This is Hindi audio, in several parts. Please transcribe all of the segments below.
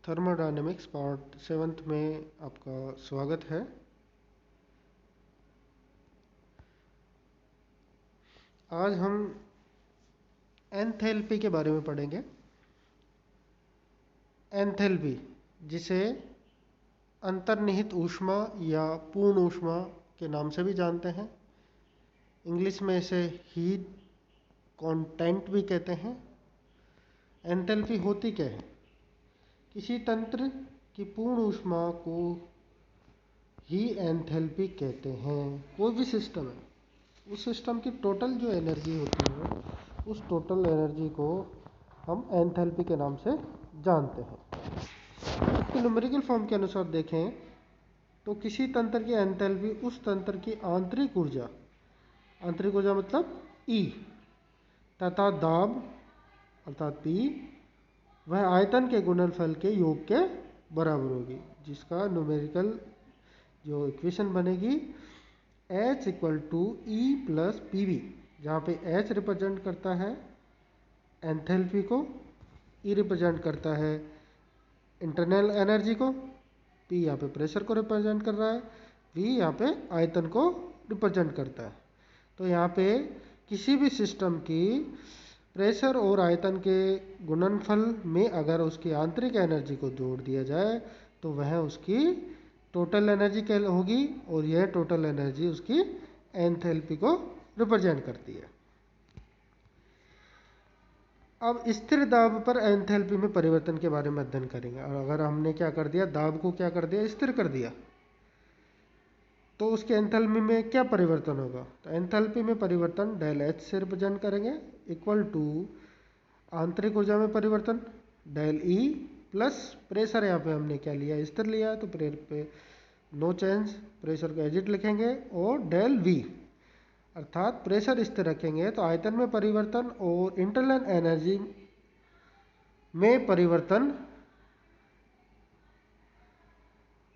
थर्मोडायनेमिक्स पार्ट 7 में आपका स्वागत है। आज हम एंथैल्पी के बारे में पढ़ेंगे। एंथैल्पी, जिसे अंतर्निहित ऊष्मा या पूर्ण ऊष्मा के नाम से भी जानते हैं। इंग्लिश में इसे हीट कंटेंट भी कहते हैं। एंथैल्पी होती क्या है? किसी तंत्र की पूर्ण ऊष्मा को ही एंथैल्पी कहते हैं। कोई भी सिस्टम है, उस सिस्टम की टोटल जो एनर्जी होती है, उस टोटल एनर्जी को हम एंथैल्पी के नाम से जानते हैं। इसके न्यूमेरिकल फॉर्म के अनुसार देखें तो किसी तंत्र की एंथैल्पी उस तंत्र की आंतरिक ऊर्जा मतलब E तथा दाब अर्थात P वह आयतन के गुणनफल के योग के बराबर होगी, जिसका न्यूमेरिकल जो इक्वेशन बनेगी H equal to E plus PV, जहाँ पे H रिप्रेजेंट करता है एंथैल्पी को, E रिप्रेजेंट करता है इंटरनल एनर्जी को, P यहाँ पे प्रेशर को रिप्रेजेंट कर रहा है, V यहाँ पे आयतन को रिप्रेजेंट करता है। तो यहाँ पे किसी भी सिस्टम की प्रेशर और आयतन के गुणनफल में अगर उसकी आंतरिक एनर्जी को जोड़ दिया जाए तो वह उसकी टोटल एनर्जी होगी, और यह टोटल एनर्जी उसकी एंथैल्पी को रिप्रेजेंट करती है। अब स्थिर दाब पर एंथैल्पी में परिवर्तन के बारे में अध्ययन करेंगे। और अगर हमने क्या कर दिया, दाब को क्या कर दिया, स्थिर कर दिया, तो उसके एंथैल्पी में क्या परिवर्तन होगा? तो एंथैल्पी में परिवर्तन डेल एच से रिप्रेजेंट करेंगे, इक्वल टू आंतरिक ऊर्जा में परिवर्तन डेल ई प्लस प्रेशर, यहाँ पे हमने क्या लिया, स्थिर लिया, तो प्रेशर पे नो चेंज, प्रेशर को एजिट लिखेंगे, और डेल वी अर्थात प्रेशर स्थिर रखेंगे तो आयतन में परिवर्तन और इंटरनल एनर्जी में परिवर्तन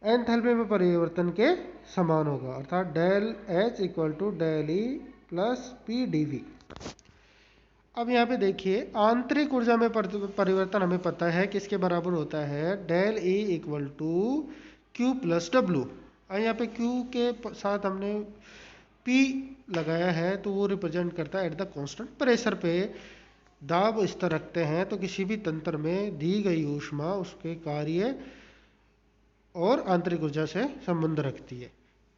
एंथैल्पी में परिवर्तन के समान होगा, अर्थात del H equal to del E plus P D V. अब यहाँ पे देखिए आंतरिक ऊर्जा में परिवर्तन हमें पता है किसके बराबर होता है, del E equal to Q plus W. और यहाँ पे क्यू के साथ हमने पी लगाया है, तो वो रिप्रेजेंट करता है एट द कांस्टेंट प्रेशर पे दाब स्तर रखते हैं तो किसी भी तंत्र में दी गई ऊष्मा उसके कार्य और आंतरिक ऊर्जा से संबंध रखती है।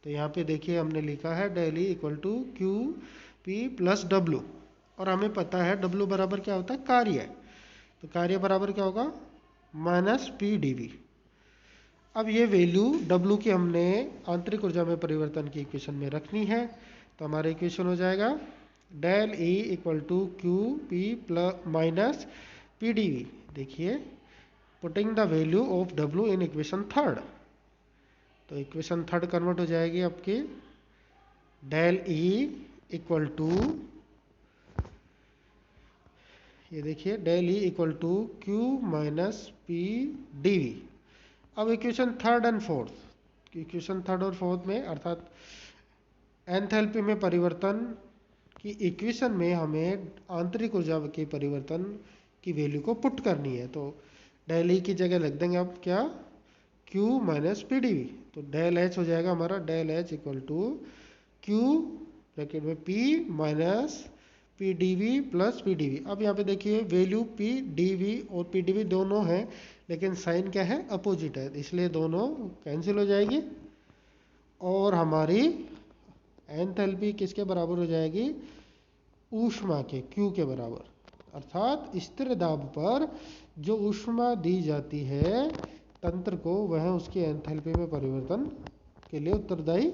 तो यहाँ पे देखिए हमने लिखा है del E equal to Q P plus W, और हमें पता है डब्लू बराबर क्या होता है, कार्य। तो कार्य बराबर क्या होगा, माइनस पी डी वी। अब ये वैल्यू डब्लू की हमने आंतरिक ऊर्जा में परिवर्तन की इक्वेशन में रखनी है, तो हमारा इक्वेशन हो जाएगा del E equal to Q P plus minus P D V. देखिए putting the value of W in equation third, तो इक्वेशन थर्ड कन्वर्ट हो जाएगी आपकी डेल ई इक्वल टू, ये देखिए del E equal to Q minus P D V. अब equation third and fourth, equation third और फोर्थ में अर्थात एंथैल्पी में परिवर्तन की इक्वेशन में हमें आंतरिक ऊर्जा के परिवर्तन की वैल्यू को पुट करनी है। तो डेल ई की जगह लिख देंगे आप क्या, Q minus P D V. तो डेल एच हो जाएगा हमारा del H equal to Q bracket में P minus P D V plus P D V. अब यहाँ पे देखिए वैल्यू पी डी वी और पी डी वी दोनों हैं, लेकिन साइन क्या है, अपोजिट है, इसलिए दोनों कैंसिल हो जाएगी, और हमारी एंथैल्पी किसके बराबर हो जाएगी, ऊष्मा के, Q के बराबर। अर्थात स्थिर दाब पर जो ऊष्मा दी जाती है तंत्र को, वह उसकी एंथैल्पी में परिवर्तन के लिए उत्तरदायी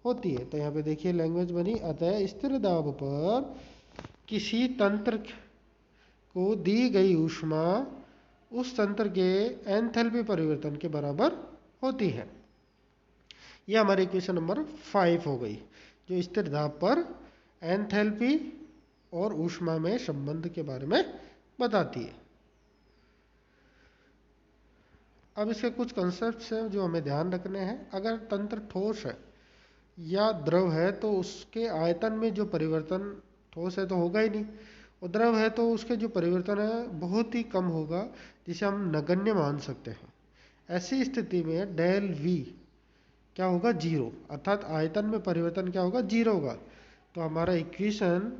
होती है। तो यहाँ पे देखिए लैंग्वेज बनी, अतः स्थिर दाब पर किसी तंत्र को दी गई ऊष्मा उस तंत्र के एंथैल्पी परिवर्तन के बराबर होती है। यह हमारी इक्वेशन नंबर 5 हो गई, जो स्थिर दाब पर एंथैल्पी और ऊष्मा में संबंध के बारे में बताती है। अब इसके कुछ कंसेप्ट्स हैं जो हमें ध्यान रखने हैं। अगर तंत्र ठोस है या द्रव है तो उसके आयतन में जो परिवर्तन, ठोस है तो होगा ही नहीं, और द्रव है तो उसके जो परिवर्तन है बहुत ही कम होगा, जिसे हम नगण्य मान सकते हैं। ऐसी स्थिति में डेल वी क्या होगा, जीरो, अर्थात आयतन में परिवर्तन क्या होगा, जीरो होगा। तो हमारा इक्वेशन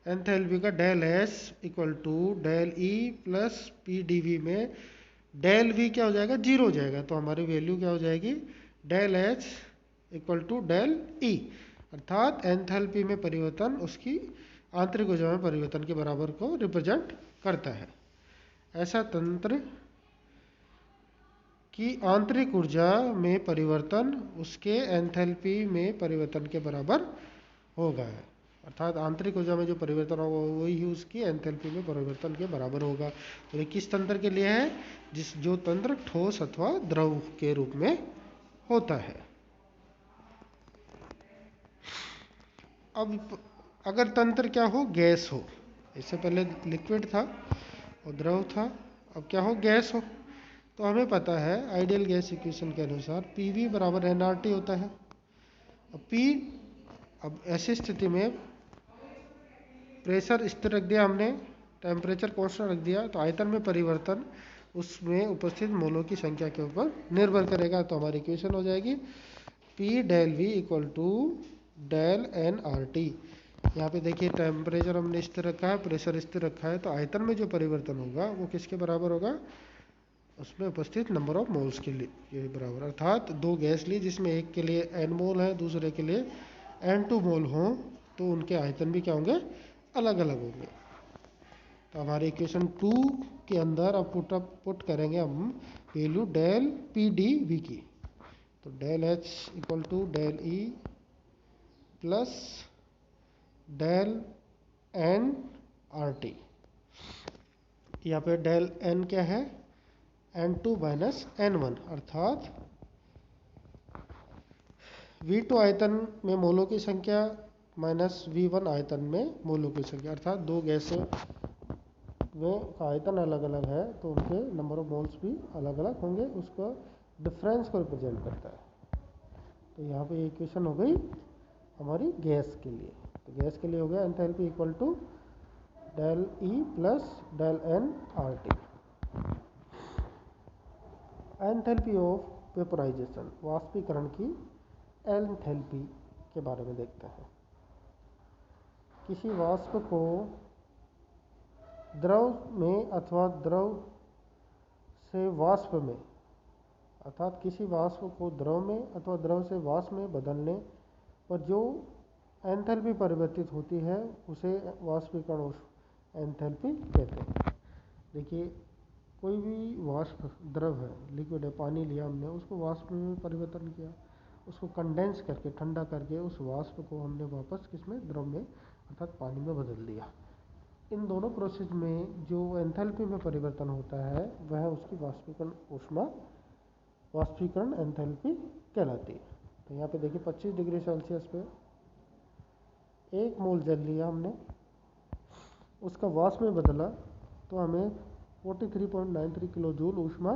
एंथैल्पी का del S equal to del E plus P D V में डेल वी क्या हो जाएगा, जीरो हो जाएगा। तो हमारी वैल्यू क्या हो जाएगी, del H equal to del E, अर्थात एंथैल्पी में परिवर्तन उसकी आंतरिक ऊर्जा में परिवर्तन के बराबर को रिप्रेजेंट करता है। ऐसा तंत्र की आंतरिक ऊर्जा में परिवर्तन उसके एंथैल्पी में परिवर्तन के बराबर होगा, अर्थात आंतरिक ऊर्जा में जो परिवर्तन होगा वही उसकी एंथैल्पी में परिवर्तन के बराबर होगा। तो ये किस तंत्र के लिए है, जो तंत्र ठोस अथवा द्रव के रूप में होता है। अब अगर तंत्र क्या हो, गैस हो, इससे पहले लिक्विड था और द्रव था, अब क्या हो, गैस हो, तो हमें पता है आइडियल गैस इक्वेशन के अनुसार पीवी बराबर एनआरटी होता है। अब ऐसी स्थिति में प्रेशर स्थिर रख दिया हमने, टेम्परेचर कांस्टेंट रख दिया, तो आयतन में परिवर्तन उसमें उपस्थित मोलों की संख्या के ऊपर निर्भर करेगा। तो हमारी इक्वेशन हो जाएगी P del V equal to del N R T. यहाँ पे देखिए टेम्परेचर हमने स्थिर रखा है, प्रेशर स्थिर रखा है, तो आयतन में जो परिवर्तन होगा वो किसके बराबर होगा, उसमें उपस्थित नंबर ऑफ मोल्स के बराबर। अर्थात दो गैस ली जिसमें एक के लिए n मोल है, दूसरे के लिए n2 मोल हो, तो उनके आयतन भी क्या होंगे, अलग अलग होंगे। तो हमारे इक्वेशन 2 के अंदर अब पुट करेंगे हम value del P D V की। तो del H equal to del E plus del N R T. यहाँ पे डेल एन क्या है, n2 माइनस n1, अर्थात V2 आयतन में मोलों की संख्या माइनस V1 आयतन में मोलों की संख्या, अर्थात दो गैसें में का आयतन अलग अलग है तो उनके नंबर ऑफ मोल्स भी अलग अलग होंगे, उसका डिफरेंस को रिप्रेजेंट करता है। तो यहाँ पे इक्वेशन हो गई हमारी गैस के लिए। तो गैस के लिए हो गया enthalpy equal to del E plus del N R T. Enthalpy of vaporization, वाष्पीकरण की एंथैल्पी के बारे में देखते हैं। किसी वाष्प को द्रव में अथवा द्रव से वाष्प में, अर्थात किसी वाष्प को द्रव में अथवा द्रव से वाष्प में बदलने पर जो एंथैल्पी परिवर्तित होती है उसे वाष्पीकरण एंथैल्पी कहते हैं। देखिए कोई भी वाष्प द्रव है, लिक्विड है, पानी लिया हमने, उसको वाष्प में परिवर्तन किया, उसको कंडेंस करके ठंडा करके उस वाष्प को हमने वापस किसमें, द्रव में अर्थात पानी में बदल दिया। इन दोनों प्रोसेस में जो एंथैल्पी में परिवर्तन होता है वह उसकी वाष्पीकरण एंथैल्पी कहलाती है। तो यहाँ पे देखिए 25 डिग्री सेल्सियस पे 1 मोल जल लिया हमने, उसका वाष्प में बदला तो हमें 43.93 किलो जूल ऊष्मा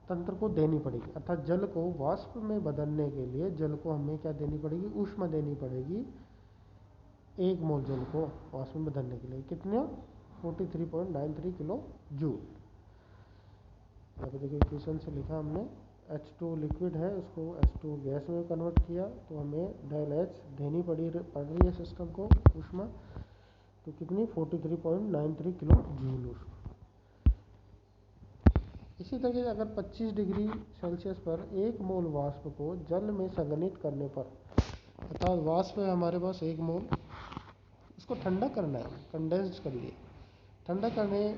तंत्र को देनी पड़ेगी। अर्थात जल को वाष्प में बदलने के लिए जल को हमें क्या देनी पड़ेगी, ऊष्मा देनी पड़ेगी। 1 मोल जल को वाष्प में बदलने के लिए कितने, 43.93 किलो जूल। यहाँ पे देखिए इक्वेशन से लिखा हमने, H2 लिक्विड है उसको H2 गैस में कन्वर्ट किया तो हमें डेल H देनी पड़ रही है सिस्टम को ऊष्मा, तो कितनी 43.93 किलो जूल ऊष्मा। इसी तरीके से अगर 25 डिग्री सेल्सियस पर 1 मोल वाष्प को जल में संघनित करने पर, अर्थात वाष्प है हमारे पास 1 मोल, इसको ठंडा करना है, कंडेंस कर लिए, ठंडा करने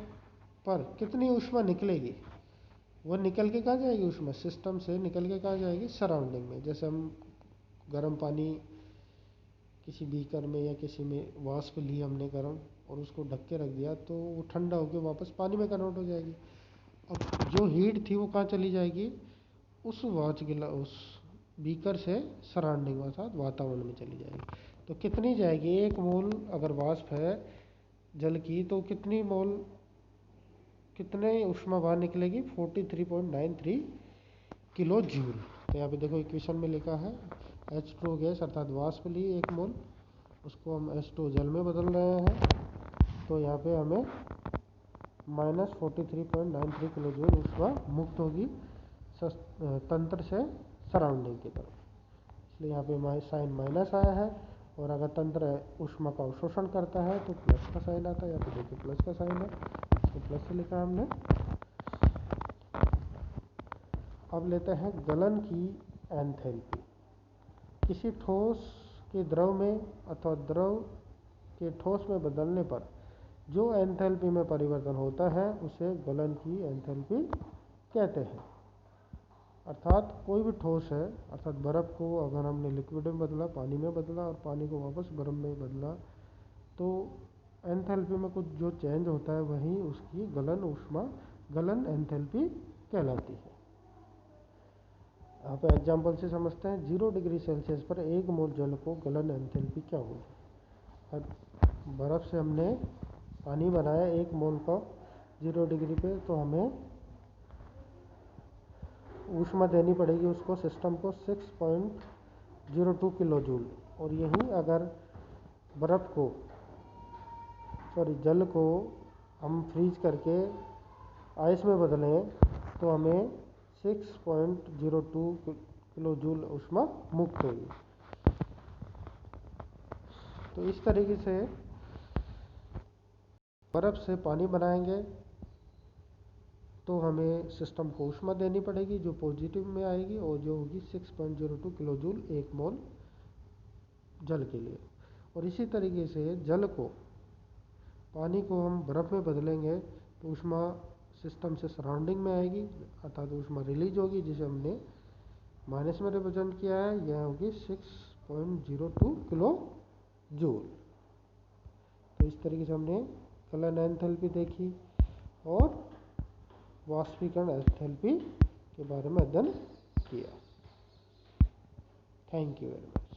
पर कितनी ऊष्मा निकलेगी, वो निकल के कहाँ जाएगी, ऊष्मा सिस्टम से निकल के कहाँ जाएगी, सराउंडिंग में। जैसे हम गर्म पानी किसी बीकर में या किसी में वाष्प ली हमने गर्म और उसको ढक के रख दिया तो वो ठंडा होकर वापस पानी में कन्वर्ट हो जाएगी। अब जो हीट थी वो कहाँ चली जाएगी, उस बीकर से सराउंडिंग अर्थात वातावरण में चली जाएगी। तो कितनी जाएगी, 1 मोल अगर वाष्प है जल की तो कितने ऊष्मा बाहर निकलेगी, 43.93 किलो जूल। तो यहाँ पे देखो इक्वेशन में लिखा है H2 गैस अर्थात वाष्प ली 1 मोल, उसको हम H2 जल में बदल रहे हैं, तो यहाँ पे हमें -43.93 किलो जूल ऊष्मा मुक्त होगी तंत्र से सराउंडिंग की तरफ। इसलिए यहाँ पे साइन माइनस आया है, और अगर तंत्र ऊष्मा का अवशोषण करता है तो प्लस का साइन आता है। यहाँ पे देखिए प्लस का साइन है, तो प्लस से लिखा हमने। अब लेते हैं गलन की एंथैल्पी। किसी ठोस के द्रव में अथवा द्रव के ठोस में बदलने पर जो एंथैल्पी में परिवर्तन होता है उसे गलन की एंथैल्पी कहते हैं। अर्थात कोई भी ठोस है, अर्थात बर्फ़ को अगर हमने लिक्विड में बदला, पानी में बदला, और पानी को वापस बर्फ़ में बदला, तो एंथैल्पी में कुछ जो चेंज होता है वही उसकी गलन एंथैल्पी कहलाती है। यहाँ पे एग्जाम्पल से समझते हैं। 0 डिग्री सेल्सियस पर 1 मोल जल को गलन एंथैल्पी क्या होगी। अब बर्फ़ से हमने पानी बनाया 1 मोल का 0 डिग्री पे, तो हमें ऊष्मा देनी पड़ेगी उसको, सिस्टम को 6.02 किलो जूल। और यहीं अगर जल को हम फ्रीज करके आइस में बदलें तो हमें 6.02 किलो जूल ऊष्मा मुक्त होगी। तो इस तरीके से बर्फ़ से पानी बनाएंगे तो हमें सिस्टम को ऊष्मा देनी पड़ेगी जो पॉजिटिव में आएगी, और जो होगी 6.02 किलो जूल 1 मोल जल के लिए। और इसी तरीके से पानी को हम बर्फ़ में बदलेंगे तो ऊष्मा सिस्टम से सराउंडिंग में आएगी, अर्थात ऊष्मा रिलीज होगी जिसे हमने माइनस में रिप्रेजेंट किया है। यह होगी 6.02 किलो जूल। तो इस तरीके से हमने गलन एंथैल्पी देखी और वाष्पीकरण एंथैल्पी के बारे में अध्ययन किया। Thank you very much.